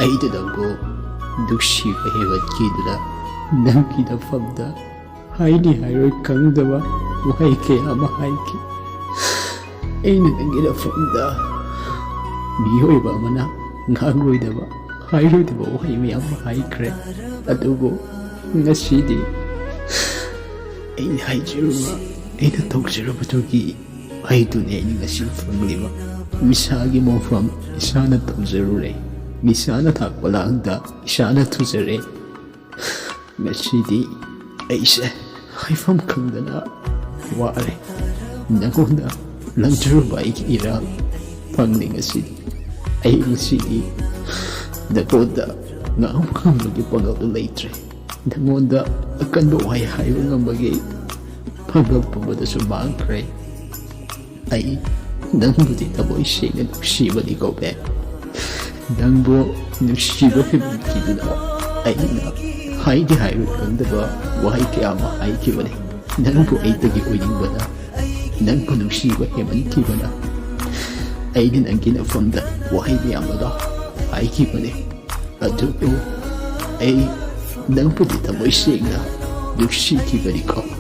ꯑꯩꯗꯨ ꯅꯪꯕꯨ ꯅꯨꯡꯁꯤꯕ ꯍꯦꯟꯃꯟꯈꯤꯗꯨꯅ ꯅꯪꯒꯤ ꯅꯐꯝꯗ ꯍꯥꯏꯅꯤ ꯍꯥꯏꯔꯣꯏ ꯈꯪꯗꯕ ꯋꯥꯍꯩ ꯀꯌꯥ ꯑꯃ ꯍꯥꯏꯈꯤ. ꯑꯩꯅ ꯅꯪꯒꯤ ꯅꯐꯝꯗ ꯃꯤꯑꯣꯏꯕ ꯑꯃꯅ ꯉꯥꯡꯂꯣꯏꯗꯕ ꯍꯥꯏꯔꯣꯏꯗꯕ ꯋꯥꯍꯩ ꯃꯌꯥꯝ ꯍꯥꯏꯈ꯭ꯔꯦ. ꯑꯗꯨꯕꯨ ꯉꯁꯤꯗꯤ ꯑꯩꯅ ꯍꯥꯏꯖꯔꯨꯕ, ꯑꯩꯅ ꯇꯧꯖꯔꯨꯕꯗꯨꯒꯤ ꯍꯩꯗꯨꯅꯤ ꯑꯩꯅ ꯉꯁꯤ ꯐꯪꯂꯤꯕ. ꯏꯁꯥꯒꯤ ꯃꯣꯡꯐꯝ ꯏꯁꯥꯅ ꯇꯧꯖꯔꯨꯔꯦ. ꯏꯁꯥꯅ ꯊꯥꯛꯄ ꯂꯥꯡꯗ ꯏꯁꯥꯅ ꯊꯨꯖꯔꯦ. ꯉꯁꯤꯗꯤ ꯑꯩꯁꯦ ꯍꯥꯏꯐꯝ ꯈꯪꯗꯅ ꯋꯥꯔꯦ. ꯅꯉꯣꯟꯗ ꯂꯪꯖꯔꯨꯕ ꯑꯩꯒꯤ ꯏꯔꯥꯜ ꯐꯪꯂꯤ ꯉꯁꯤꯗꯤ. ꯑꯩ ꯉꯁꯤꯗꯤ ꯅꯉꯣꯟꯗ ꯉꯥꯡꯕ ꯉꯝꯕꯒꯤ ꯄꯥꯡꯒꯜꯗꯨ ꯂꯩꯇ꯭ꯔꯦ. ꯅꯉꯣꯟꯗ ꯑꯀꯟꯕ ꯋꯥꯍꯩ ꯍꯥꯏꯕ ꯉꯝꯕꯒꯤ ꯄꯥꯡꯒꯜ ꯄꯨꯝꯕꯗꯁꯨ ꯃꯥꯡꯈ꯭ꯔꯦ. ꯑꯩ ꯅꯪꯕꯨꯗꯤ ꯊꯃꯣꯏ ꯁꯦꯡꯅ ꯅꯨꯡꯁꯤꯕꯅꯤꯀꯣ ꯕꯦ. ꯅꯪꯕꯨ ꯅꯨꯡꯁꯤꯕ ꯍꯦꯟꯃꯟꯈꯤꯗꯨꯅ ꯑꯩꯅ ꯍꯥꯏꯗꯤ ꯍꯥꯏꯔꯣꯏ ꯈꯪꯗꯕ ꯋꯥꯍꯩ ꯀꯌꯥ ꯑꯃ ꯍꯥꯏꯈꯤꯕꯅꯤ. ꯅꯪꯕꯨ ꯑꯩꯗꯒꯤ ꯑꯣꯏꯅꯤꯡꯕꯅ, ꯅꯪꯕꯨ ꯅꯨꯡꯁꯤꯕ ꯍꯦꯟꯃꯟꯈꯤꯕꯅ ꯑꯩꯅ ꯅꯪꯒꯤ ꯅꯐꯝꯗ ꯋꯥꯍꯩ ꯃꯌꯥꯝ ꯑꯃ ꯍꯥꯏꯈꯤꯕꯅꯤ. ꯑꯗꯨꯕꯨ ꯑꯩ ꯅꯪꯕꯨꯗꯤ ꯊꯃꯣꯏ ꯁꯦꯡꯅ ꯅꯨꯡꯁꯤꯈꯤꯕꯅꯤꯀꯣ.